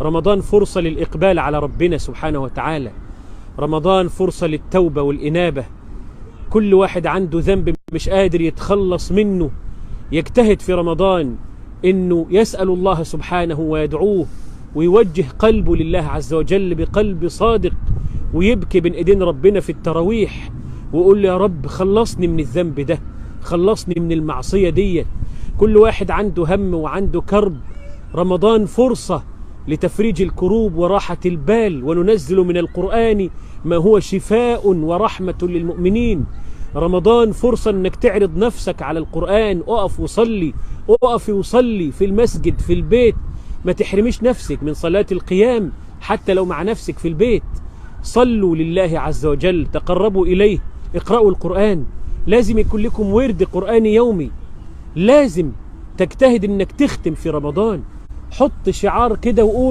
رمضان فرصة للإقبال على ربنا سبحانه وتعالى. رمضان فرصة للتوبة والإنابة. كل واحد عنده ذنب مش قادر يتخلص منه يجتهد في رمضان إنه يسأل الله سبحانه ويدعوه ويوجه قلبه لله عز وجل بقلب صادق، ويبكي بين إيدين ربنا في التراويح ويقول له يا رب خلصني من الذنب ده، خلصني من المعصية دي. كل واحد عنده هم وعنده كرب. رمضان فرصة لتفريج الكروب وراحة البال، وننزل من القرآن ما هو شفاء ورحمة للمؤمنين. رمضان فرصة انك تعرض نفسك على القرآن. اقف وصلي، اقف وصلي في المسجد، في البيت. ما تحرمش نفسك من صلاة القيام حتى لو مع نفسك في البيت. صلوا لله عز وجل، تقربوا إليه، اقرأوا القرآن. لازم يكون لكم ورد قرآني يومي، لازم تجتهد انك تختم في رمضان. حط شعار كده وقول